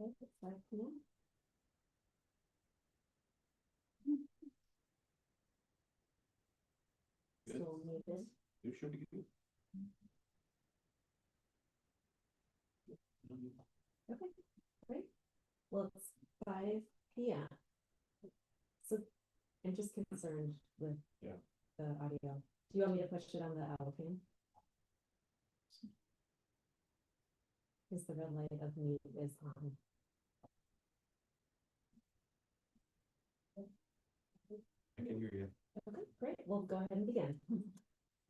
Okay, it's 5 p.m. Still muted. You should be good. Okay, great. Well, it's 5 p.m. So I'm just concerned with the audio. Do you want me to push it on the Alpine? Because the red light of mute is on. I can hear you. Okay, great. We'll go ahead and begin.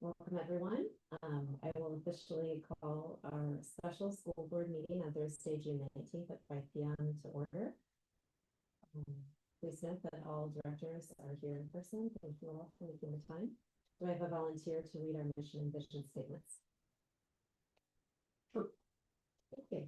Welcome, everyone. I will officially call our special school board meeting on Thursday, June 19th at 5 p.m. to order. Please note that all directors are here in person. Thank you all for making the time. Do I have a volunteer to read our mission and vision statements? Sure. Okay.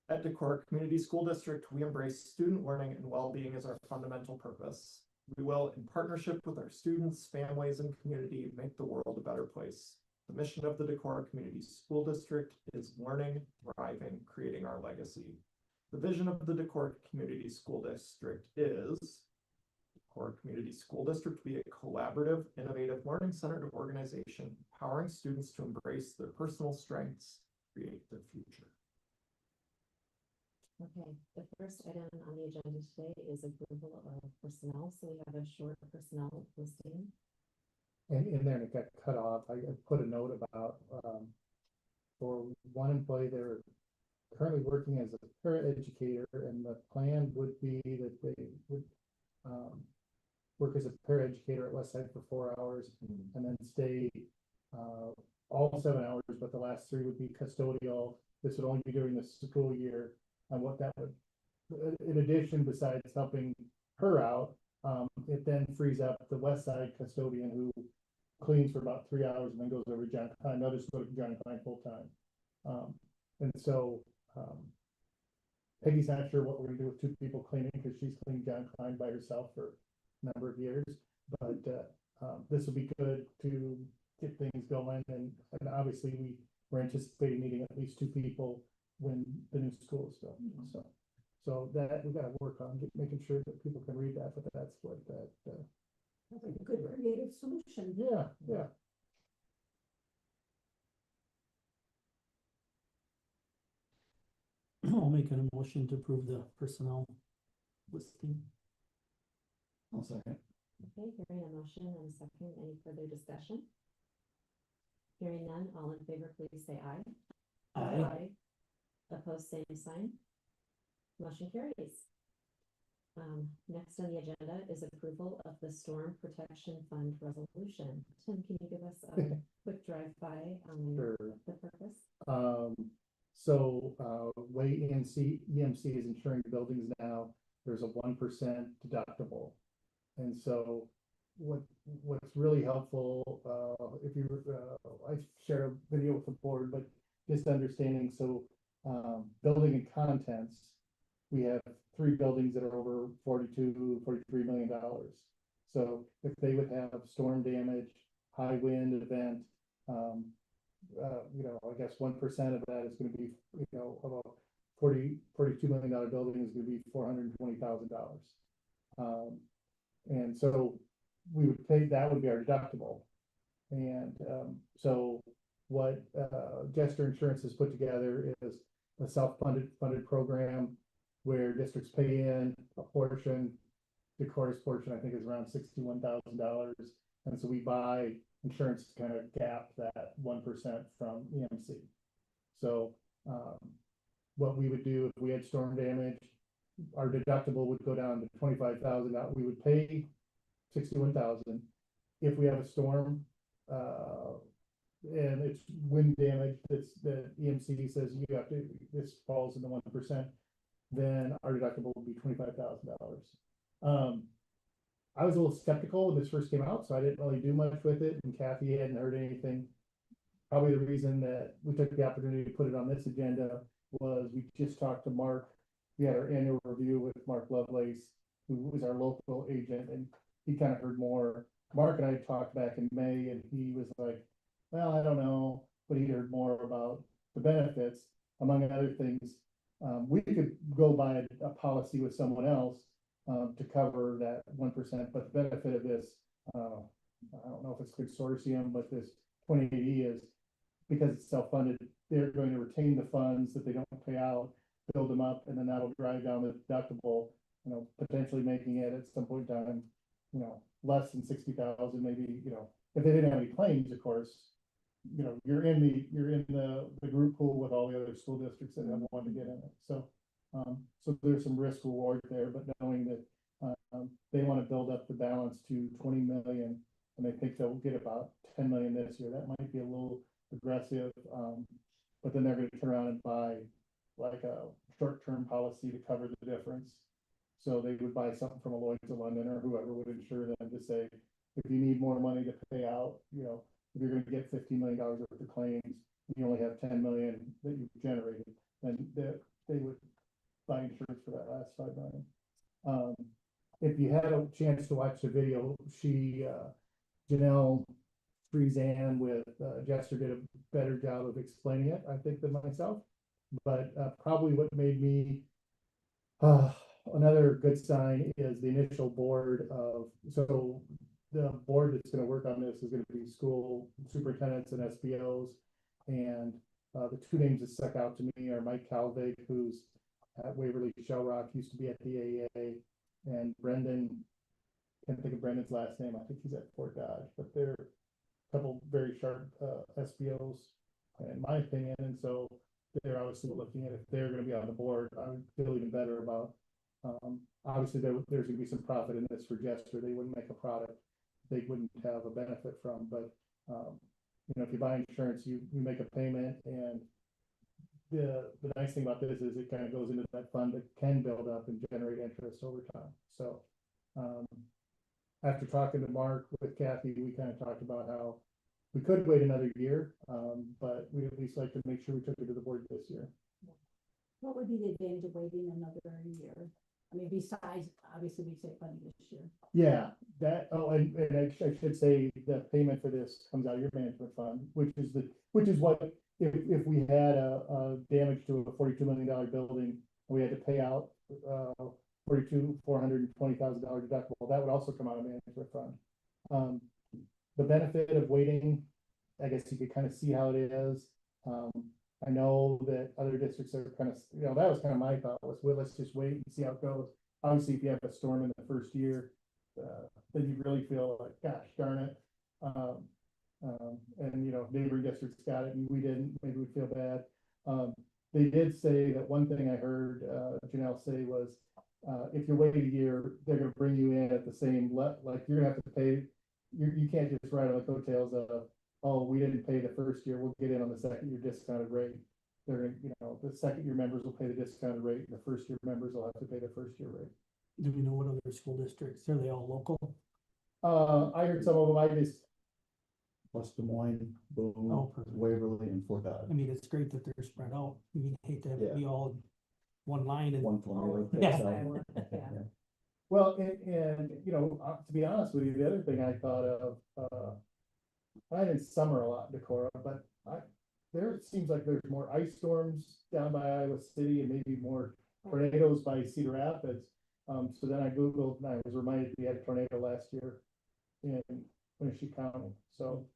At Decorah Community School District, we embrace student learning and well-being as our fundamental purpose. We will, in partnership with our students, families, and community, make the world a better place. The mission of the Decorah Community School District is learning, thriving, creating our legacy. The vision of the Decorah Community School District is Decorah Community School District to be a collaborative, innovative, learning-centered organization, empowering students to embrace their personal strengths, create their future. Okay, the first item on the agenda today is approval of personnel. So we have a short personnel listing. And in there, and it got cut off. I put a note about for one employee, they're currently working as a paraeducator, and the plan would be that they would work as a paraeducator at Westside for 4 hours, and then stay all 7 hours, but the last 3 would be custodial. This would only be during the school year. And what that would, in addition, besides helping her out, it then frees up the West Side custodian who cleans for about 3 hours and then goes over to John Klein. They'll just go to John Klein full time. And so Peggy's not sure what we're gonna do with 2 people cleaning, because she's cleaned John Klein by herself for a number of years. But this will be good to get things going, and obviously we're anticipating needing at least 2 people when the new school is built. So that we got to work on making sure that people can read that, but that's what that That's like a good creative solution. yeah. I'll make a motion to approve the personnel listing. I'll second. Okay, hearing a motion and a second. Any further discussion? Hearing none, all in favor, please say aye. Aye. Opposed, same sign. Motion carries. Next on the agenda is approval of the Storm Protection Fund resolution. Tim, can you give us a quick drive-by on Sure. the purpose? Way EMC is insuring buildings now, there's a 1% deductible. And so what's really helpful, if you I share a video with the board, but just understanding, so building and contents, we have 3 buildings that are over $43 million. So if they would have storm damage, high wind event, I guess 1% of that is going to be, about $42 million building is going to be $420,000. And so we would pay, that would be our deductible. And so what Gesture Insurance has put together is a self-funded program where districts pay in a portion. Decorah's portion, I think, is around $61,000, and so we buy insurance to kind of gap that 1% from EMC. So what we would do if we had storm damage, our deductible would go down to $25,000. We would pay $61,000. If we have a storm and it's wind damage, the EMC says you have to, this falls in the 1%, then our deductible would be $25,000. I was a little skeptical when this first came out, so I didn't really do much with it, and Kathy hadn't heard anything. Probably the reason that we took the opportunity to put it on this agenda was we just talked to Mark. We had our annual review with Mark Lovelace, who was our local agent, and he kind of heard more. Mark and I talked back in May, and he was like, well, I don't know, but he heard more about the benefits. Among other things, We could go by a policy with someone else, to cover that 1%, but the benefit of this, I don't know if it's consortium, but this 2080 is, because it's self-funded, they're going to retain the funds that they don't pay out, build them up, and then that'll drive down the deductible, potentially making it at some point in time, less than 60,000, maybe, if they didn't have any claims, of course, you're in the group pool with all the other school districts that have wanted to get in it. So there's some risk reward there, but knowing that they want to build up the balance to 20 million, and they think they'll get about 10 million this year, that might be a little aggressive. But then they're going to turn around and buy like a short-term policy to cover the difference. So they would buy something from a Lloyd's of London or whoever would insure them to say, if you need more money to pay out, if you're going to get $15 million worth of claims, you only have 10 million that you've generated, then they would buy insurance for that last 5 million. If you had a chance to watch the video, Janelle Friezan with Jester did a better job of explaining it, I think, than myself. But probably what made me another good sign is the initial board of, so the board that's going to work on this is going to be school superintendents and SBOs. And the two names that stuck out to me are Mike Calvig, who's at Waverly Shell Rock, used to be at the AA, and Brendan, can't think of Brendan's last name, I think he's at Fort Dodge, but they're a couple very sharp SBOs, in my opinion. And so they're obviously looking at if they're going to be on the board. I would feel even better about, obviously there's going to be some profit in this for Jester. They wouldn't make a product they wouldn't have a benefit from, but if you buy insurance, you make a payment, and the nice thing about this is it kind of goes into that fund that can build up and generate interest over time. So after talking to Mark with Kathy, we kind of talked about how we could wait another year, but we'd at least like to make sure we took it to the board this year. What would be the advantage of waiting another year? I mean, besides, obviously, we save money this year. Yeah, and I should say the payment for this comes out of your management fund, which is what, if we had a damage to a $42 million building, we had to pay out $420,000 deductible, that would also come out of management fund. The benefit of waiting, I guess you could kind of see how it is. I know that other districts are kind of, that was kind of my thought was, well, let's just wait and see how it goes. Obviously, if you have a storm in the first year, then you really feel like, gosh, darn it. And neighboring districts got it and we didn't, maybe we feel bad. They did say that one thing I heard Janelle say was, if you wait a year, they're going to bring you in at the same like you're gonna have to pay. You can't just ride on the coattails of, oh, we didn't pay the first year, we'll get in on the second year discounted rate. They're gonna, the second year members will pay the discounted rate, and the first year members will have to pay the first year rate. Do we know what other school districts? Are they all local? I heard some of them. I just West Des Moines, Boone, Oh, perfect. Waverly, and Fort Dodge. I mean, it's great that they're spread out. You hate to have it be all in one line and. One tornado. Yeah. Yeah. well, and to be honest with you, the other thing I thought of, I didn't summer a lot in Decorah, but there it seems like there's more ice storms down by Iowa City and maybe more tornadoes by Cedar Rapids. So then I Googled and I was reminded we had a tornado last year in Winnebago County. So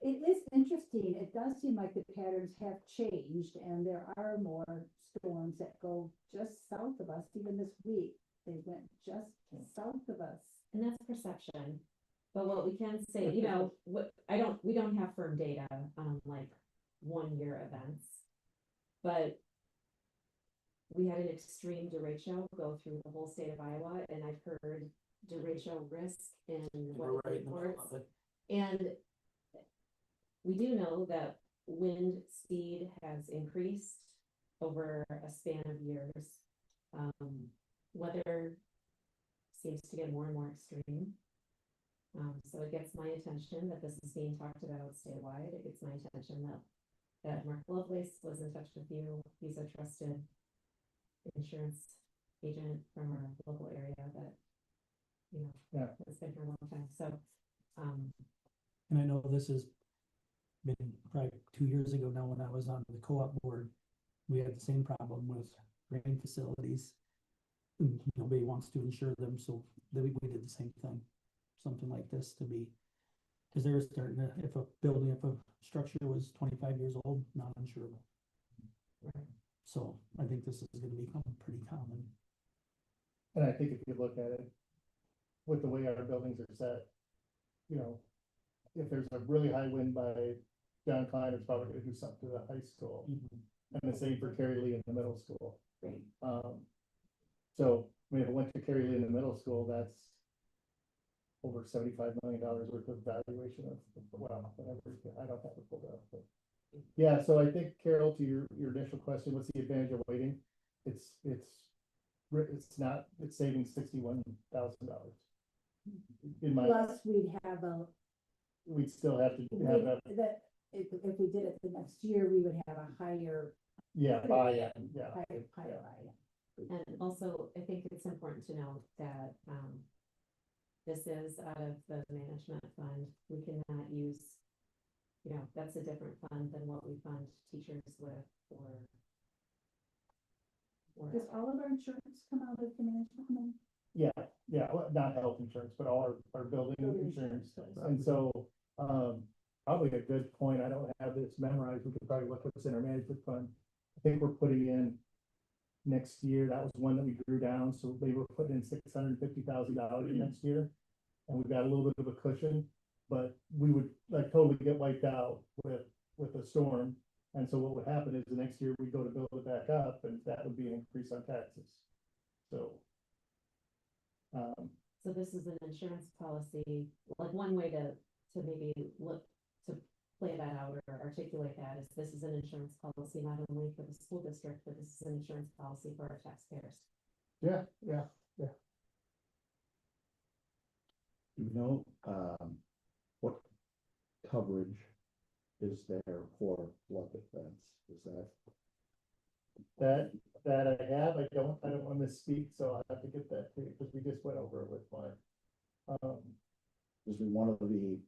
It is interesting. It does seem like the patterns have changed and there are more storms that go just south of us. Even this week, they went just south of us. And that's perception. But what we can say, we don't have firm data on like 1 year events. But we had an extreme derecho go through the whole state of Iowa, and I've heard derecho risk in We're weather right in the middle reports. of it. And we do know that wind speed has increased over a span of years. Weather seems to get more and more extreme. So it gets my attention that this is being talked about statewide. It gets my attention that Mark Lovelace was in touch with you. He's a trusted insurance agent from our local area that, has been for a long time. So, And I know this has been probably 2 years ago now when I was on the co-op board, we had the same problem with grain facilities. And nobody wants to insure them, so we did the same thing, something like this to be. Cause they're starting to, if a structure was 25 years old, not insurable. So I think this is gonna become pretty common. And I think if you look at it, with the way our buildings are set, you know, if there's a really high wind by John Klein, it's probably gonna do something to the high school. And the same for Carrie Lee in the middle school. Great. So, I mean, if it went to Carrie Lee in the middle school, that's over $75 million worth of valuation of, well, whatever, I don't have it pulled up, but. Yeah, so I think, Carol, to your initial question, what's the advantage of waiting? It's saving $61,000. In my, Plus, we'd have we'd still have to have that, if we did it the next year, we would have a higher, yeah, yeah. higher buy-in. And also, I think it's important to note that, this is out of the management fund. We cannot use, that's a different fund than what we fund teachers with or. Does all of our insurance come out of the management money? Yeah, well, not health insurance, but all our building insurance. And so, probably a good point, I don't have this memorized, we could probably look what's in our management fund. I think we're putting in next year, that was one that we drew down, so they were putting in $650,000 next year. And we've got a little bit of a cushion, but we would like totally get wiped out with a storm. And so what would happen is the next year we go to build it back up, and that would be an increase on taxes. So. So this is an insurance policy, like one way to maybe look to play that out or articulate that is this is an insurance policy, not only for the school district, but this is an insurance policy for our taxpayers. Yeah. Do you know, what coverage is there for flood defense? Is that? That I have, I don't want to misspeak, so I have to get that to you, because we just went over it with my. This is one of the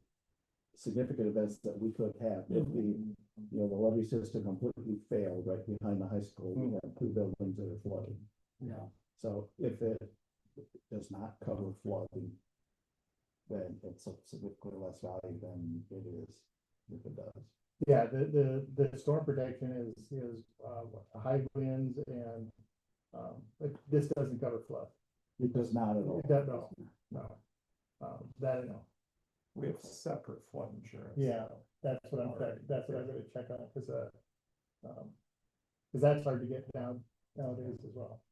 significant events that we could have if the levee system completely failed right behind the high school. We have two buildings that are flooding. Yeah. So if it does not cover flooding, then it's of significantly less value than it is if it does. Yeah, the storm protection is high winds and, this doesn't cover flood. It does not at all. No. That I know. We have separate flood insurance. Yeah, that's what I'm gonna check on, cause that's hard to get down nowadays as well.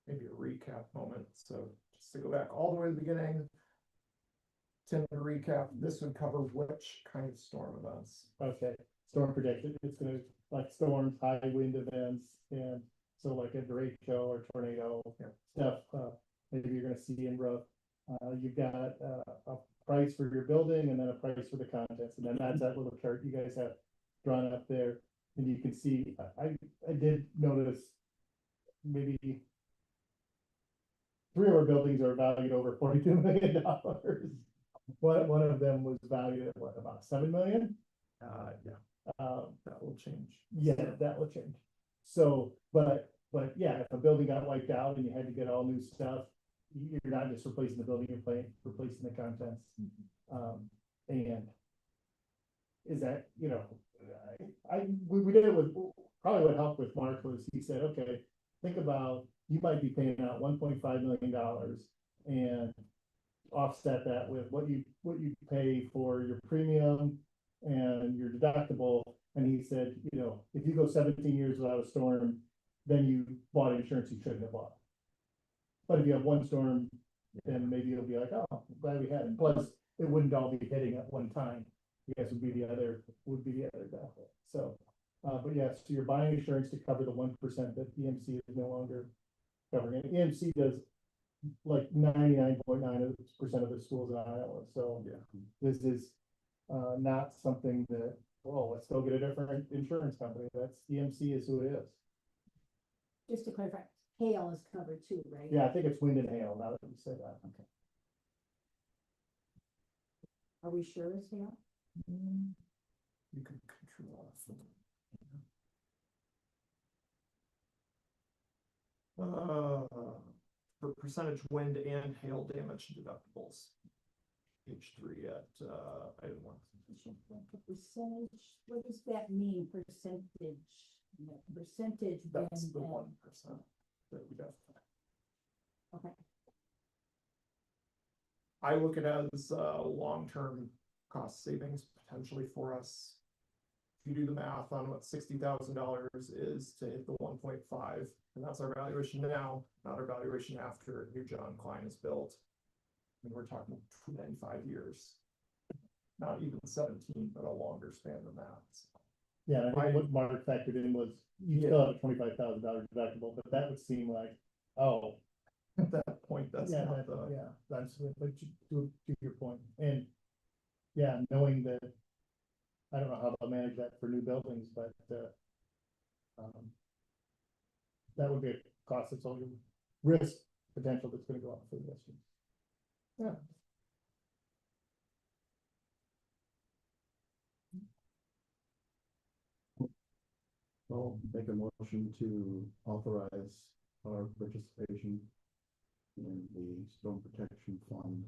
Maybe a recap moment, so just to go back all the way to the beginning. To recap, this would cover which kind of storm events? Okay, storm protection, it's gonna, like storms, high wind events, and so like a derecho or tornado stuff, maybe you're gonna see in roof. You've got a price for your building and then a price for the contents, and then that's that little chart you guys have drawn up there. And you can see, I did notice maybe 3 of our buildings are valued over $42 million. One of them was valued at what, about 7 million? That will change. Yeah, that will change. So, but yeah, if a building got wiped out and you had to get all new stuff, you're not just replacing the building, you're replacing the contents. And is that, we did it with, probably what helped with Mark was he said, okay, think about, you might be paying out $1.5 million and offset that with what you pay for your premium and your deductible. And he said, if you go 17 years without a storm, then you bought insurance you shouldn't have bought. But if you have one storm, then maybe it'll be like, oh, I'm glad we had it. Plus, it wouldn't all be hitting at one time. I guess would be the other benefit. So, but yes, so you're buying insurance to cover the 1% that EMC is no longer covering. And EMC does like 99.9% of the schools in Iowa. So this is not something that well, let's go get a different insurance company. That's EMC is who it is. Just to clarify, hail is covered too, right? Yeah, I think it's wind and hail now that you say that. Okay. Are we sure it's hail? You can control it. For percentage wind and hail damage deductibles. Page 3 at, item 1. Percentage, what does that mean, percentage? No, percentage. That's when the and- 1% that we got. Okay, I look at it as long-term cost savings potentially for us. If you do the math on what $60,000 is to hit the 1.5, and that's our valuation now, not our valuation after new John Klein is built. I mean, we're talking 25 years, not even 17, but a longer span than that. Yeah, I think what Mark factored in was, you still have a $25,000 deductible, but that would seem like, oh. At that point, that's Yeah, not that, the. yeah, that's, but to your point, and, yeah, knowing that, I don't know how they'll manage that for new buildings, but, that would be a cost that's only risk potential that's gonna go up for the district. Yeah. I'll make a motion to authorize our participation in the storm protection fund.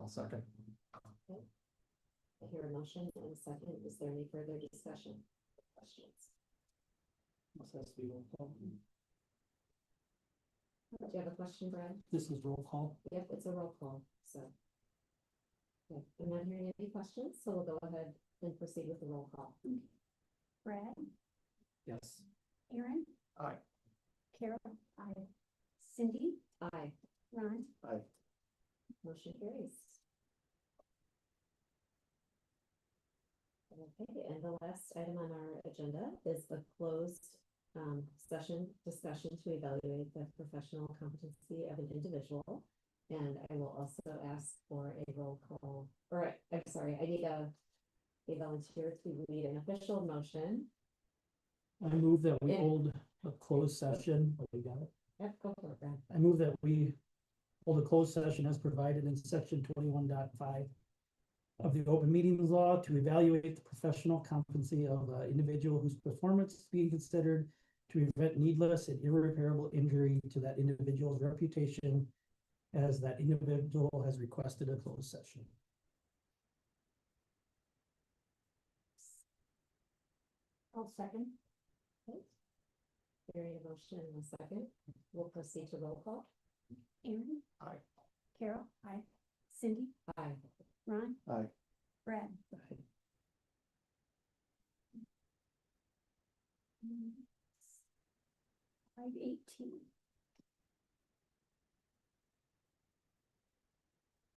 I'll second. I hear a motion and a second. Is there any further discussion? Questions? Must have to be roll call. Do you have a question, Brad? This is roll call. Yep, it's a roll call, so. Okay, I'm not hearing any questions, so we'll go ahead and proceed with the roll call. Brad, Yes. Aaron, Aye. Carol, aye. Cindy, Aye. Ron, Aye. Motion carries. Okay, and the last item on our agenda is the closed session discussion to evaluate the professional competency of an individual. And I will also ask for a roll call, or I'm sorry, I need a volunteer to lead an official motion. I move that we Yeah. hold a closed session. Oh, you got it? Yep, go for it, Brad. I move that we hold a closed session as provided in section 21.5 of the open meetings law to evaluate the professional competency of an individual whose performance is being considered to prevent needless and irreparable injury to that individual's reputation, as that individual has requested a closed session. I'll second. Hearing a motion in a second, we'll proceed to roll call. Aaron, Aye. Carol, aye. Cindy, Aye. Ron, Aye. Brad. 5:18.